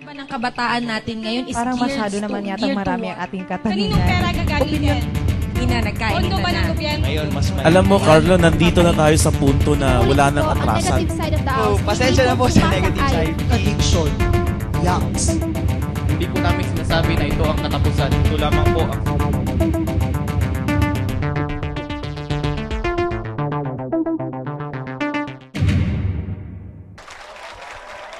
ba ng kabataan natin ngayon is parang masyado naman yata marami ang ating katanungan. Kaninong pera gagamitin? Nagkain Pondo ba na. ng gobyerno? Ngayon, mas Alam mo, Carlo, nandito na tayo sa punto na wala nang Ang atrasan. negative side of the Oh, house. pasensya na po sa negative side. Addiction. Yangs. Hindi po namin sinasabi na ito ang katapusan. Ito lamang po ang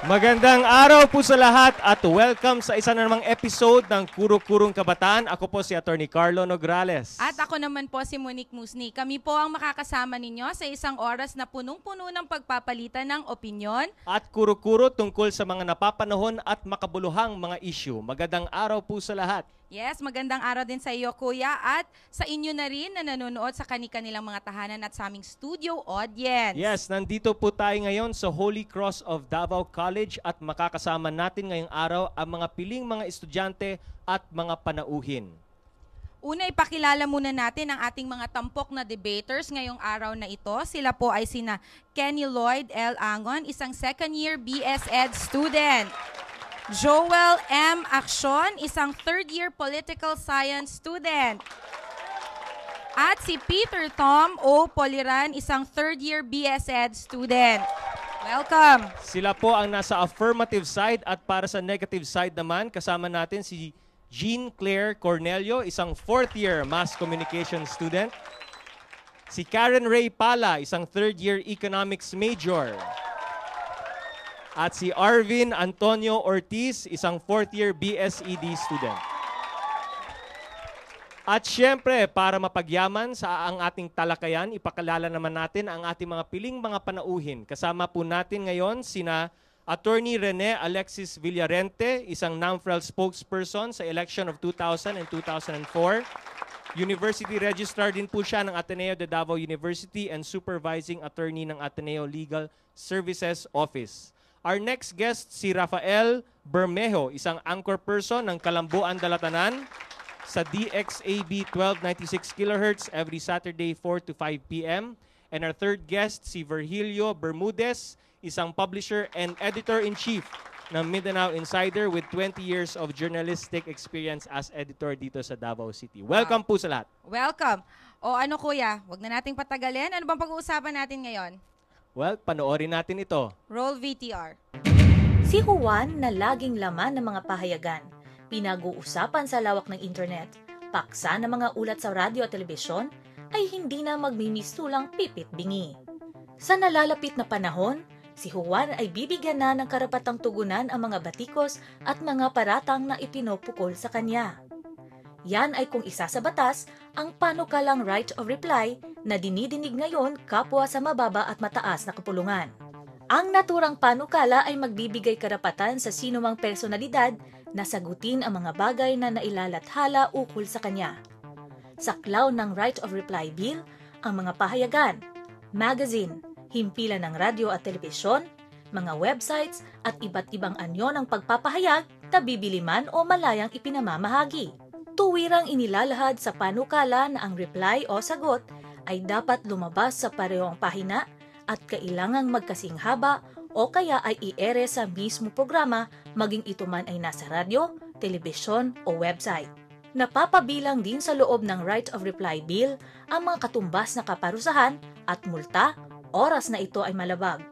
Magandang araw po sa lahat at welcome sa isa na namang episode ng Kuro-Kurong Kabataan. Ako po si Attorney Carlo Nograles. At ako naman po si Monique Musni. Kami po ang makakasama ninyo sa isang oras na punong-puno ng pagpapalitan ng opinyon. At kuro-kuro tungkol sa mga napapanahon at makabuluhang mga issue. Magandang araw po sa lahat. Yes, magandang araw din sa iyo, Kuya, at sa inyo na rin na nanonood sa kanilang mga tahanan at sa aming studio audience. Yes, nandito po tayo ngayon sa Holy Cross of Davao College at makakasama natin ngayong araw ang mga piling mga estudyante at mga panauhin. Una, ipakilala muna natin ang ating mga tampok na debaters ngayong araw na ito. Sila po ay sina Kenny Lloyd L. Angon, isang second-year BS Ed student. Joel M. Accion, isang third-year political science student. At si Peter Tom O. Poliran, isang third-year BS Ed student. Welcome! Sila po ang nasa affirmative side at para sa negative side naman, kasama natin si Jean Claire Cornelio, isang fourth-year mass communication student. Si Karen Ray Pala, isang third-year economics major. At si Arvin Antonio Ortiz, isang fourth-year BSED student. At syempre, para mapagyaman sa ang ating talakayan, ipakilala naman natin ang ating mga piling mga panauhin. Kasama po natin ngayon sina Attorney Rene Alexis Villarente, isang NAMFREL spokesperson sa election of 2000 and 2004. University Registrar din po siya ng Ateneo de Davao University and Supervising Attorney ng Ateneo Legal Services Office. Our next guest, si Rafael Bermejo, isang anchor person ng Kalambuan Dalatanan sa DXAB 1296 kHz every Saturday 4 to 5 p.m. And our third guest, si Virgilio Bermudez, isang publisher and editor-in-chief ng Mindanao Insider with 20 years of journalistic experience as editor dito sa Davao City. Welcome po sa lahat. Welcome! O ano, Kuya, wag na nating patagalin. Ano bang pag-uusapan natin ngayon? Well, panoorin natin ito. Roll VTR. Si Juan na laging laman ng mga pahayagan, pinag-uusapan sa lawak ng internet, paksa ng mga ulat sa radyo at telebisyon, ay hindi na magmimistulang pipit-bingi. Sa nalalapit na panahon, si Juan ay bibigyan na ng karapatang tugunan ang mga batikos at mga paratang na ipinupukol sa kanya. Yan ay kung isa sa batas ang panukalang right of reply na dinidinig ngayon kapwa sa mababa at mataas na kapulungan. Ang naturang panukala ay magbibigay karapatan sa sinumang personalidad na sagutin ang mga bagay na nailalathala ukol sa kanya. Saklaw ng right of reply bill ang mga pahayagan, magazine, himpilan ng radyo at telebisyon, mga websites at iba't ibang anyo ng pagpapahayag na bibili man o malayang ipinamamahagi. Tuwirang inilalahad sa panukala na ang reply o sagot ay dapat lumabas sa parehong pahina at kailangang magkasing haba o kaya ay i-ere sa mismo programa maging ito man ay nasa radyo, telebisyon o website. Napapabilang din sa loob ng right of reply bill ang mga katumbas na kaparusahan at multa, oras na ito ay malabag.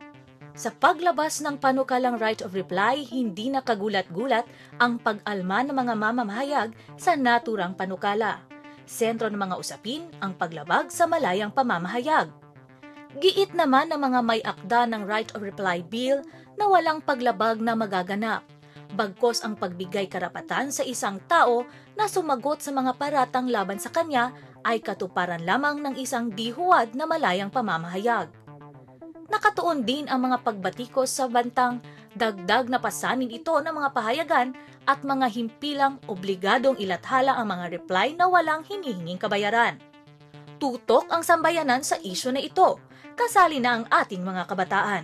Sa paglabas ng panukalang right of reply, hindi na kagulat-gulat ang pag-alma ng mga mamamahayag sa naturang panukala. Sentro ng mga usapin ang paglabag sa malayang pamamahayag. Giit naman ng mga may akda ng right of reply bill na walang paglabag na magaganap. Bagkos ang pagbigay karapatan sa isang tao na sumagot sa mga paratang laban sa kanya ay katuparan lamang ng isang dihuwad na malayang pamamahayag. Nakatuon din ang mga pagbatikos sa bantang dagdag na pasanin ito ng mga pahayagan at mga himpilang obligadong ilathala ang mga reply na walang hinihinging kabayaran. Tutok ang sambayanan sa isyu na ito, kasali na ang ating mga kabataan.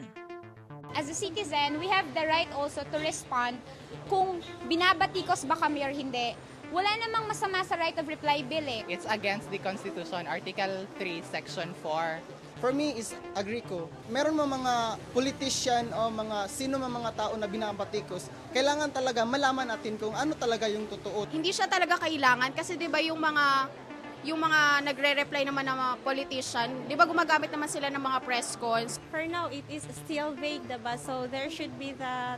As a citizen, we have the right also to respond kung binabatikos ba kami or hindi. Wala namang masama sa right of reply bill eh. It's against the Constitution, Article 3, Section 4. For me is agree ko. Meron mga politician o sino mga tao na binabatikos, kailangan talaga malaman natin kung ano talaga yung totoo. Hindi siya talaga kailangan kasi 'di ba yung mga nagre-reply naman ng mga politician, 'di ba gumagamit naman sila ng mga press cons. For now, it is still vague, diba? So there should be that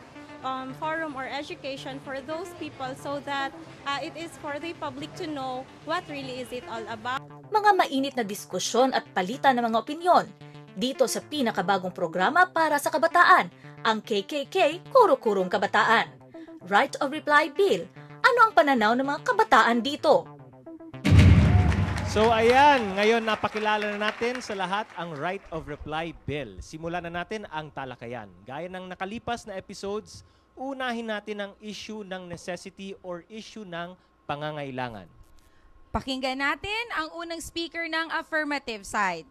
forum or education for those people so that it is for the public to know what really is it all about. Mga mainit na diskusyon at palitan ng mga opinyon dito sa pinakabagong programa para sa kabataan, ang KKK Kuro-Kurong Kabataan. Right of Reply Bill. Ano ang pananaw ng mga kabataan dito? So ayan, ngayon napakilala na natin sa lahat ang Right of Reply Bill. Simulan na natin ang talakayan. Gaya ng nakalipas na episodes, unahin natin ang issue ng necessity or issue ng pangangailangan. Pakinggan natin ang unang speaker ng affirmative side.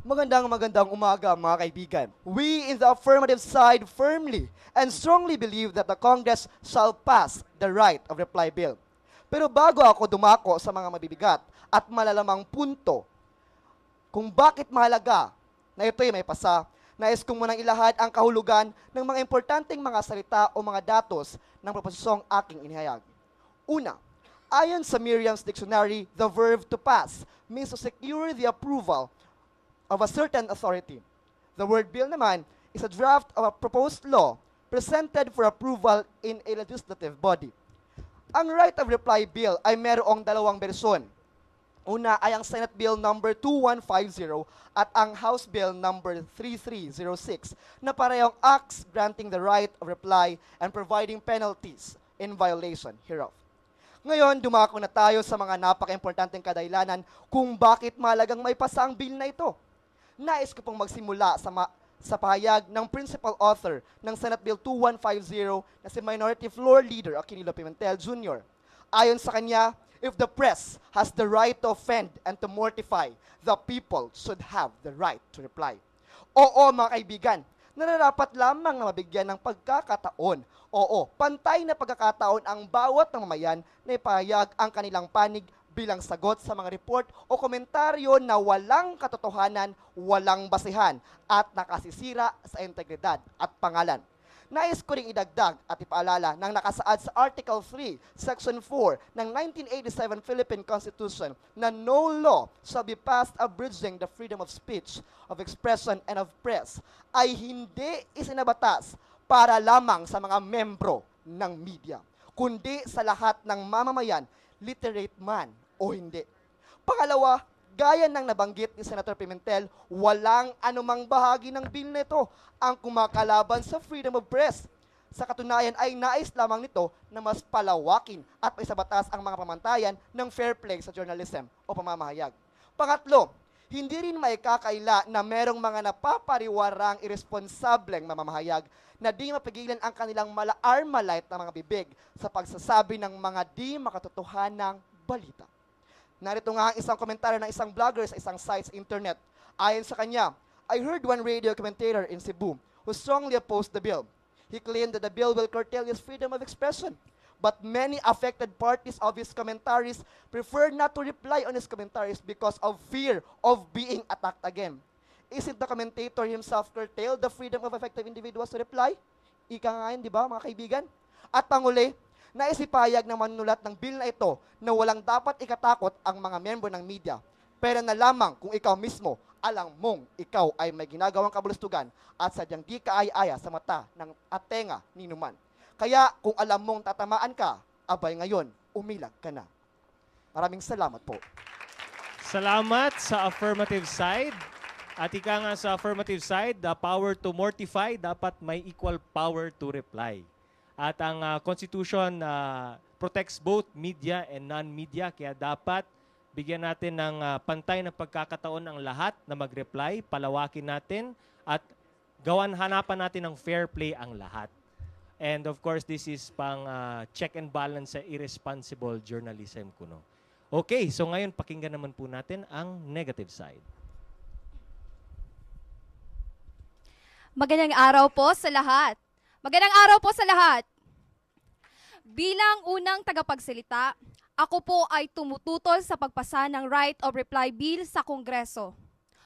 Magandang umaga mga kaibigan. We in the affirmative side firmly and strongly believe that the Congress shall pass the Right of Reply Bill. Pero bago ako dumako sa mga mabibigat at malalamang punto kung bakit mahalaga na ito'y may pasa, nais kong munang ilahad ang kahulugan ng mga importanteng mga salita o mga datos ng proposyong aking inihayag. Una, ayon sa Merriam's Dictionary, the verb to pass means to secure the approval of a certain authority. The word bill naman is a draft of a proposed law presented for approval in a legislative body. Ang Right of Reply Bill ay mayroong dalawang bersyon. Una ay ang Senate Bill number 2150 at ang House Bill number 3306 na parehong acts granting the right of reply and providing penalties in violation hereof. Ngayon, dumako na tayo sa mga napaka-importanteng kadahilanan kung bakit mahalagang may pasa ang bill na ito. Nais ko pong magsimula sa pahayag ng principal author ng Senate Bill 2150 na si Minority Floor Leader Aquilino Pimentel Jr. Ayon sa kanya, if the press has the right to offend and to mortify, the people should have the right to reply. Oo mga kaibigan, nararapat lamang na mabigyan ng pagkakataon. Oo, pantay na pagkakataon ang bawat mamamayan na ipahayag ang kanilang panig bilang sagot sa mga report o komentaryo na walang katotohanan, walang basihan, at nakasisira sa integridad at pangalan. Nais ko ring idagdag at ipaalala ng nakasaad sa Article 3, Section 4 ng 1987 Philippine Constitution na no law shall be passed abridging the freedom of speech, of expression, and of press ay hindi isinabatas para lamang sa mga membro ng media, kundi sa lahat ng mamamayan, literate man o hindi. Pangalawa, gaya ng nabanggit ni Senator Pimentel, walang anumang bahagi ng bill nito ang kumakalaban sa freedom of press. Sa katunayan ay nais lamang nito na mas palawakin at maisabatas ang mga pamantayan ng fair play sa journalism o pamamahayag. Pangatlo, hindi rin maikakaila na merong mga napapariwarang irresponsableng mamamahayag na di mapigilan ang kanilang mala-armalite na mga bibig sa pagsasabi ng mga di makatotohanang balita. Narito nga ang isang komentaryo ng isang vlogger sa isang site sa internet. Ayon sa kanya, I heard one radio commentator in Cebu who strongly opposed the bill. He claimed that the bill will curtail his freedom of expression. But many affected parties of his commentaries prefer not to reply on his commentaries because of fear of being attacked again. Isn't the commentator himself curtail the freedom of affected individuals to reply? Ika nga yun, di ba, mga kaibigan? At panguli, naisipayag ng manunulat ng bill na ito na walang dapat ikatakot ang mga membro ng media. Pero na lamang kung ikaw mismo, alam mong ikaw ay may ginagawang kabulustugan at sadyang di kaaya-aya sa mata ng atenga ni numan. Kaya kung alam mong tatamaan ka, abay ngayon, umilag ka na. Maraming salamat po. Salamat sa affirmative side. At ika nga sa affirmative side, the power to mortify, dapat may equal power to reply. At ang Constitution protects both media and non-media, kaya dapat bigyan natin ng pantay na pagkakataon ang lahat na mag-reply, palawakin natin, at hanapan natin ng fair play ang lahat. And of course, this is pang check and balance sa irresponsible journalism kuno. Okay, so ngayon pakinggan naman po natin ang negative side. Magandang araw po sa lahat. Magandang araw po sa lahat. Bilang unang tagapagsalita, ako po ay tumututol sa pagpasa ng Right of Reply Bill sa Kongreso.